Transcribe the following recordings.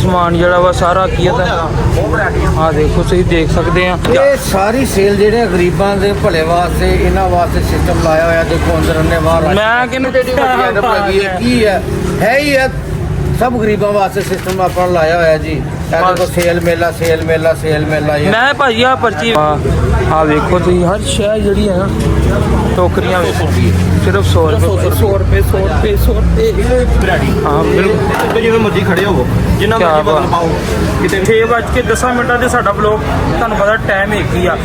समान जिहड़ा वा सारा की है हाँ देखो तुसीं देख सकते हैं ये सारी सेल जेह्ड़े गरीबां दे भले वास्ते इन्हां वास्ते सिस्टम लाया होया देखो अंदर अन्ने बाहर मैं की है ही है सब गरीबां वास्ते सिस्टम अपना लाया होया जी देखो सेल मेला सेल मेला सेल मेला मैं भाई आ पर्ची हाँ देखो तुसीं हर शै जिहड़ी है ना टोकरियां सिर्फ 100 रुपये 100 रुपये 100 रुपये 100 रुपये हाँ बिल्कुल जिवें मर्जी खड़े होवो जिन्ना मर्जी बदल पाओ किते 6:10 ते साडा ब्लॉग तुहानूं पता टाइम एक ही आ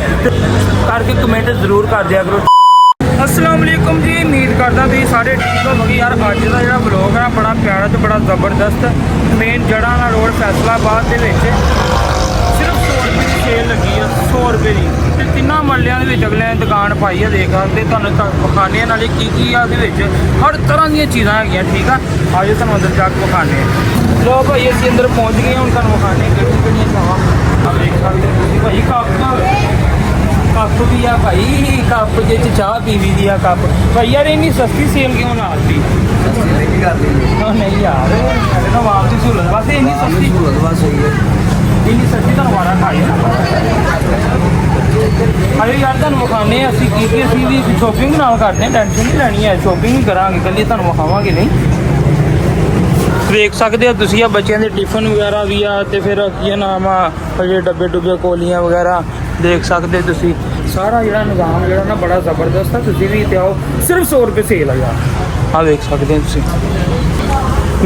करके कमेंट जरूर कर दिया करो। अस्सलाम वालेकुम जी उम्मीद करदा तुसीं सारे ठीक होवोगे यार। अज दा जिहड़ा ब्लॉग है बड़ा प्यारा ते बड़ा ज़बरदस्त मेन जड़ाना रोड फैसलाबाद दे विच सिर्फ 100 रुपये की सेल लगी है 100 रुपये की ते तिन्ना मल्लियां दे विच अगले ने दुकान पाई है देख सकते तुहानूं विखाने नाले की आ दे विच हर तरह दी चीज़ां हैगियां ठीक है। आज तुहानूं अंदर जाके विखाने लो भाई असीं अंदर पहुंच गए हुण तुहानूं विखाने किहड़ियां चावां आ देख सकते तुसीं भाई कप भी आ भाई कप जिस चाह पीवी दी आ कप भाई यार इन्नी सस्ती सेल क्यों ना आती नहीं यार नवाब की सहूलत बस इन्नी सस्ती इन्नी सस्ती तो हमारा खाई अरे यार तुहानूं विखाने असीं की असीं भी शॉपिंग नाल करदे टेंशन नहीं लैनी है शॉपिंग ही करांगे कल्ली तुहानूं विखावांगे नहीं। देख सकते हो तुसीं आ बच्चों के टिफिन वगैरह भी आ ते फिर की नाम आ जे डब्बे डुब्बे कोलियां वगैरह देख सकते तुसीं सारा जिहड़ा निज़ाम जिहड़ा ना बड़ा ज़बरदस्त है। तुसीं भी इत्थे आओ सिर्फ 100 रुपये सेल है यार हाँ देख सकते हैं तुसीं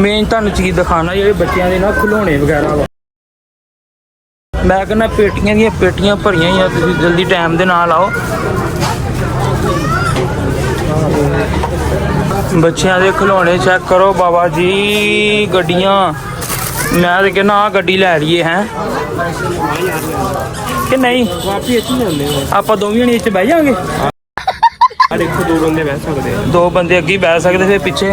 मेन तुहानूं चीज़ दिखाना जेह्ड़े बच्चों के ना खिलौने वगैरह वा मैं कहना पेटियां दियां पेटियां भरियां ही आ तुसीं जल्दी टाइम दे नाल आओ बच्चों के खिलौने चेक करो बाबा जी गड्डियां मैं तो कहना आ गड्डी लै लईए हैं कि नहीं आप दोवें जने बह जाएंगे देखो दो बंदे बह सकते हैं दो बंदे अगे बह सकते फिर पिछे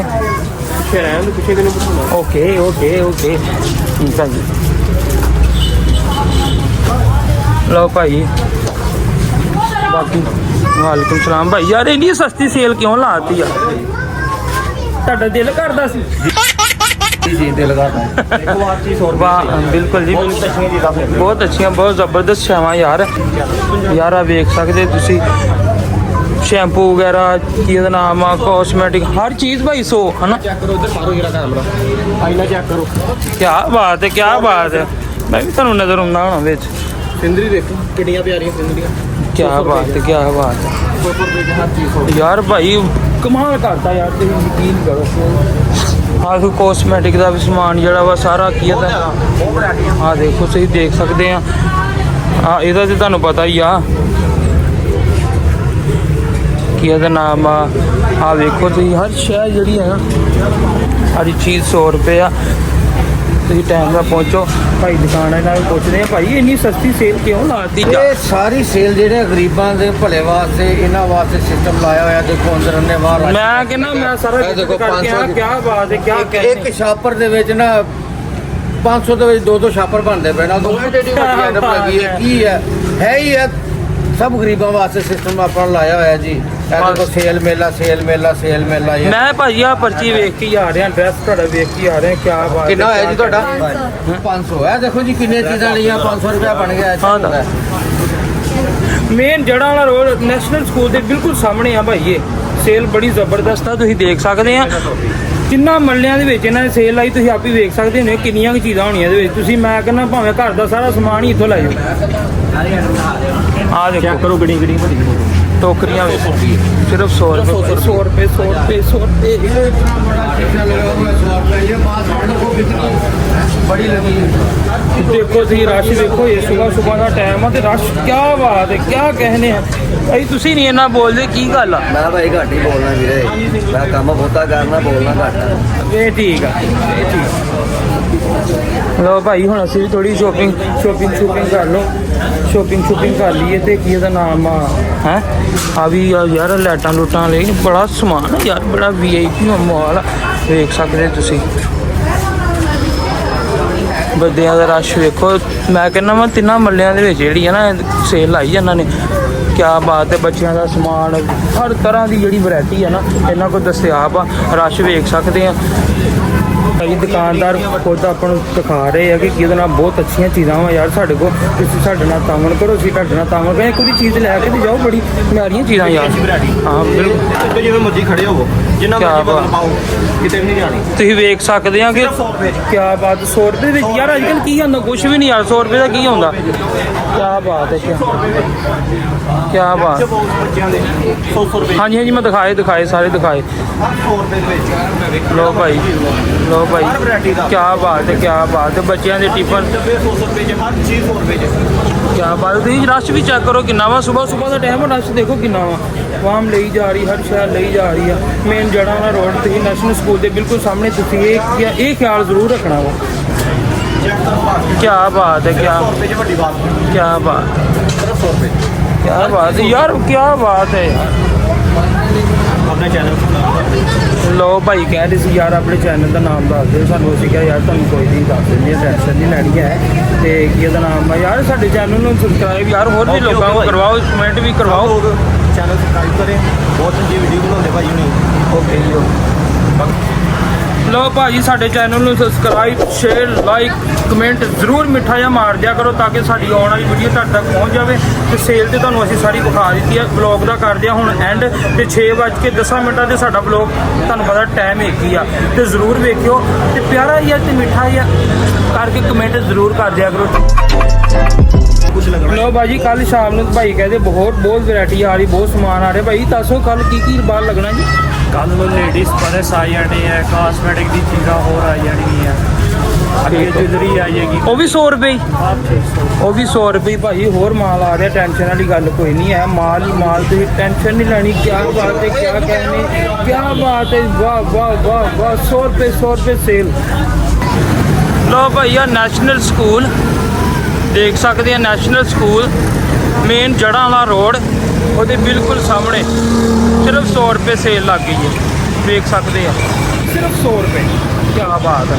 ओके ओके ओके ठीक है जी लो भाई बाकी वालेकुम सलाम भाई यार इन्नी सस्ती सेल क्यों लाती यार तुहाडा दिल करदा सी जी दिल करदा बिल्कुल जी बहुत अच्छियां बहुत ज़बरदस्त छावां यार यार आ वेख सकते तुसीं शैम्पू वगैरह की नाम आ कॉस्मेटिक हर चीज़ भाई 100 है ना क्या बात है मैं भी तुहानूं नज़र आउंदा होना विच सिंदरी देखो कितनी प्यारियां सिंदरियां क्या बात है यार भाई कमाल करता यार तुसीं यकीन करो हाँ कोई कॉस्मेटिक का भी समान जिहड़ा वा सारा की है हाँ देखो तुसीं देख सकते हैं हाँ इहदा ते तुहानूं पता ही आ की इहदा नाम आ देखो तुसीं हर शै जिहड़ी है ना हर चीज़ 100 रुपये आ तुसीं टाइम नाल पहुँचो भाई दुकान नाल पुछदे आ भाई इन्नी सस्ती सेल क्यों लाती ये सारी सेल जेह्ड़े गरीबां दे भले वास्ते इन्हां वास्ते सिस्टम लाया होया देखो अंदर अन्ने बाहर मैं कहना मैं सारा देखो क्या बात है क्या एक छापर दे विच ना 500 ਦੇ ਵਿੱਚ ਦੋ ਛਾਪਰ ਬਣਦੇ ਪਏ ਨਾ ਦੋਵੇਂ ਟੇਡੀ ਵੱਡੀ ਐਨਪ ਲੱਗੀ ਹੈ ਕੀ ਹੈ ਹੀ ਹੈ सब गरीबों वास्ते सिस्टम अपना लाया होया जी देखो सेल मेला सेल मेला सेल मेला मैं भाई आ पर्ची वेख के आ रहा ड्रेस ਤੁਹਾਡਾ ਵੇਖ ਕੇ आ रहे क्या बात कितना है जी ਤੁਹਾਡਾ 500 है देखो जी किन्ने चीज़ां लिया 500 रुपया बन गया हाँ मेन जड़ा वाला रोड नैशनल स्कूल के बिल्कुल सामने आ भाई ये सेल बड़ी ज़बरदस्त है तुसीं देख सकते हैं जिन्ना मल्लियां दे विच इन्हां ने सेल लाई तुसीं आप ही वेख सकते हो किन्नियां चीज़ां होणियां दे विच तुसीं मैं कहना भावें घर दा सारा समान ही इत्थों लै जाओ आ देखो करो गड़ी गड़ी टोकरियां सिर्फ 100 रुपये 100 रुपये 100 रुपये 100 रुपये बड़ी लगी देखो जी रश देखो ये सुबह सुबह का टाइम है तो रश क्या बात है क्या कहने हैं भाई तुसी नहीं इन्ना बोलते की गल आ मैं भाई घट ही बोलना वीरे मैं काम बहुता करना बोलना घट ये ठीक है लो भाई हुण असीं भी थोड़ी शॉपिंग कर लो शॉपिंग कर लीए तो की नाम है आ भी यार लाइटां लूटां ले बड़ा समान है यार बड़ा VIP माल देख सकते तुसीं बंदियां दा रश वेखो मैं कहना मैं तिन्ना मल्लियां दे विच जिहड़ी है ना सेल लाई इन्हां ने क्या बात है बच्चों का समान हर तरह की जिहड़ी वैरायटी है ना इन्हां कोल दस्तियाब आ रश वेख सकते हैं ਭਾਈ ਦੁਕਾਨਦਾਰ ਖੁਦ ਆਪਾਂ ਨੂੰ ਦਿਖਾ ਰਹੇ ਆ ਕਿ ਇਹਦੇ ਨਾਲ ਬਹੁਤ ਅੱਛੀਆਂ ਚੀਜ਼ਾਂ ਵਾ ਯਾਰ ਸਾਡੇ ਕੋਲ। ਤੁਸੀਂ ਸਾਡੇ ਨਾਲ ਤਾਮਨ ਕਰੋ, ਅਸੀਂ ਤੁਹਾਡੇ ਨਾਲ ਤਾਮਨ ਕਰਾਂਗੇ। ਕੋਈ ਚੀਜ਼ ਲੈ ਕੇ ਤੇ ਜਾਓ, ਬੜੀ ਪਿਆਰੀਆਂ ਚੀਜ਼ਾਂ ਯਾਰ। ਹਾਂ ਬਿਲਕੁਲ, ਤੇ ਜਿਵੇਂ ਮਰਜ਼ੀ ਖੜੇ ਹੋਵੋ, ਜਿੰਨਾ ਕਿਆ ਮਰਜ਼ੀ ਬਾਤ। ਬਦਲ ਪਾਓ, ਕਿਤੇ ਵੀ ਨਹੀਂ ਜਾਣੀ। ਤੁਸੀਂ ਵੇਖ ਸਕਦੇ ਆ ਕਿ ਸਿਰਫ 100 ਰੁਪਏ 'ਚ। ਕਿਆ ਬਾਤ। 100 ਰੁਪਏ ਵਿੱਚ ਯਾਰ ਅੱਜ ਕੱਲ੍ਹ ਕੀ ਹੁੰਦਾ, ਕੁਝ ਵੀ ਨਹੀਂ ਯਾਰ। 100 ਰੁਪਏ ਦਾ ਕੀ ਹੁੰਦਾ। ਕਿਆ ਬਾਤ ਹੈ, ਕਿਆ ਬਾਤ। ਬੱਚਿਆਂ ਦੇ 100 ਰੁਪਏ ਹਾਂਜੀ ਹਾਂਜੀ, ਮੈਂ ਦਿਖਾਏ ਸਾਰੇ ਦਿਖਾਏ। 100 ਰੁਪਏ ਦੇ ਵਿੱਚ ਲੋ ਭਾਈ, ਲੋ ਭਾਈ, ਹਰ variety ਦਾ। ਕਿਆ ਬਾਤ ਹੈ, ਕਿਆ ਬਾਤ ਹੈ। ਬੱਚਿਆਂ ਦੇ ਟਿਫਨ, ਡੱਬੇ 100 ਰੁਪਏ 'ਚ, ਹਰ ਚੀਜ਼ 100 ਰੁਪਏ 'ਚ। ਕਿਆ ਬਾਤ। ਤੁਸੀਂ ਰਸ਼ ਵੀ ਚੈੱਕ ਕਰੋ ਕਿੰਨਾ ਵਾ। ਸਵੇਰ ਦਾ ਟਾਈਮ ਰਸ਼ ਦੇਖੋ ਕਿੰਨਾ ਵਾ। ਵਾਮ ਲਈ ਜਾ ਰਹੀ, ਹਰ ਸ਼ਹਿਰ ਲਈ ਜਾ ਰਹੀ ਆ। ਮੇਨ ਜੜ੍ਹਾਂ ਵਾਲਾ ਰੋਡ ਤੇ ਨੈਸ਼ਨਲ ਸਕੂਲ ਦੇ ਬਿਲਕੁਲ ਸਾਹਮਣੇ। ਤੁਸੀਂ ਇਹ ਖਿਆਲ ਜ਼ਰੂਰ ਰੱਖਣਾ ਵਾ। ਚੈੱਕ ਕਰੋ ਬਾਹਰ। ਕਿਆ ਬਾਤ ਹੈ, ਕਿਆ 100 ਰੁਪਏ 'ਚ ਵੱਡੀ ਬਾਤ ਨਹੀਂ। ਕਿਆ ਬਾਤ, ਸਿਰਫ 100 ਰੁਪਏ 'ਚ। ਕਿਆ ਬਾਤ ਯਾਰ, ਕਿਆ ਬਾਤ ਹੈ ਯਾਰ। ਆਪਣੇ ਚੈਨਲ ਲੋ ਭਾਈ ਕਹਿ ਰਹੇ ਸੀ ਯਾਰ ਆਪਣੇ ਚੈਨਲ ਦਾ ਨਾਮ ਦੱਸ ਦਿਓ ਸਾਨੂੰ। ਅਸੀਂ ਕਿਹਾ ਯਾਰ ਤੁਹਾਨੂੰ ਕੋਈ ਨਹੀਂ ਦੱਸ ਦਿੰਦੇ ਆ, ਟੈਨਸ਼ਨ ਨਹੀਂ ਲੈਣੀ ਹੈ। ਤੇ ਕੀ ਇਹਦਾ ਨਾਮ ਆ ਯਾਰ। ਸਾਡੇ ਚੈਨਲ ਨੂੰ ਸਬਸਕ੍ਰਾਈਬ ਯਾਰ ਹੋਰ ਵੀ ਲੋਕਾਂ ਨੂੰ ਕਰਵਾਓ, ਕਮੈਂਟ ਵੀ ਕਰਵਾਓ। ਚੈਨਲ ਸਬਸਕ੍ਰਾਈਬ ਕਰੇ, ਬਹੁਤ ਚੰਗੀ ਵੀਡੀਓ ਬਣਾਉਂਦੇ ਭਾਈ ਹੁਣੀ। ਓਕੇ ਜੀ। ਲੋ ਭਾਜੀ ਸਾਡੇ ਚੈਨਲ ਨੂੰ ਸਬਸਕ੍ਰਾਈਬ, ਸ਼ੇਅਰ, ਲਾਈਕ, ਕਮੈਂਟ ਜ਼ਰੂਰ ਮਿੱਠਾ ਜਿਹਾ ਮਾਰ ਦਿਆ ਕਰੋ ਤਾਂ ਕਿ ਸਾਡੀ ਆਉਣ ਵਾਲੀ ਵੀਡੀਓ ਤੁਹਾਡੇ ਤੱਕ ਪਹੁੰਚ ਜਾਵੇ। ਤੇ ਸੇਲ ਤੇ ਤੁਹਾਨੂੰ ਅਸੀਂ ਸਾਰੀ ਵਿਖਾ ਦਿੱਤੀ ਹੈ। ਬਲੌਗ ਦਾ ਕਰਦੇ ਆ ਹੁਣ ਐਂਡ। ਤੇ 6:10 ਤੇ ਸਾਡਾ ਬਲੌਗ ਤੁਹਾਨੂੰ ਪਤਾ ਟਾਈਮ ਇੱਕ ਹੀ ਆ। ਤੇ ਜ਼ਰੂਰ ਵੇਖਿਓ ਤੇ ਪਿਆਰਾ ਜਿਹਾ ਤੇ ਮਿੱਠਾ ਜਿਹਾ ਕਰਕੇ ਕਮੈਂਟ ਜ਼ਰੂਰ ਕਰ ਦਿਆ ਕਰੋ। ਕੁਛ ਲੱਗਣਾ ਲੋ ਭਾਜੀ ਕੱਲ ਸ਼ਾਮ ਨੂੰ ਭਾਈ ਕਹਿੰਦੇ ਬਹੁਤ ਵੈਰਾਈਟੀ ਆ ਰਹੀ, ਬਹੁਤ ਸਮਾਨ ਆ ਰਿਹਾ। ਭਾਈ ਦੱਸੋ ਕੱਲ ਕੀ ਬਾਹਰ ਲੱਗਣਾ ਜੀ। ਕੱਲ ਨੂੰ ਲੇਡੀਜ਼ ਪਰਸ ਆ ਜਾਣੀ ਹੈ, ਕਾਸਮੈਟਿਕ ਦੀ ਚੀਜ਼ਾਂ ਹੋਰ ਆ ਜਾਣਗੀਆਂ, ਅੱਗੇ ਜੁਲਰੀ ਆ ਜਾਏਗੀ। ਉਹ ਵੀ 100 ਰੁਪਏ ਹੀ? ਆਪ 600। ਉਹ ਵੀ 100 ਰੁਪਏ ਭਾਜੀ। ਹੋਰ ਮਾਲ ਆ ਰਿਹਾ, ਟੈਨਸ਼ਨ ਵਾਲੀ ਗੱਲ ਕੋਈ ਨਹੀਂ ਹੈ। ਮਾਲ ਹੀ ਮਾਲ, ਤੁਸੀਂ ਟੈਨਸ਼ਨ ਨਹੀਂ ਲੈਣੀ। ਕਿਆ ਬਾਤ ਹੈ, ਕਿਆ कहने, ਕਿਆ ਬਾਤ ਹੈ। ਵਾਹ ਵਾਹ ਵਾਹ ਵਾਹ। 100 ਰੁਪਏ ਸੇਲ। ਲੋ ਭਾਈ ਆ ਨੈਸ਼ਨਲ ਸਕੂਲ ਦੇਖ ਸਕਦੇ ਆ। ਨੈਸ਼ਨਲ ਸਕੂਲ ਮੇਨ ਜੜ੍ਹਾਂ ਵਾਲਾ ਰੋਡ, ਉਹਦੇ ਬਿਲਕੁਲ ਸਾਹਮਣੇ ਸਿਰਫ 100 ਰੁਪਏ ਸੇਲ ਲੱਗ ਗਈ ਹੈ। ਦੇਖ ਸਕਦੇ ਆ, ਸਿਰਫ 100 ਰੁਪਏ। ਕਿਆ ਬਾਤ ਹੈ।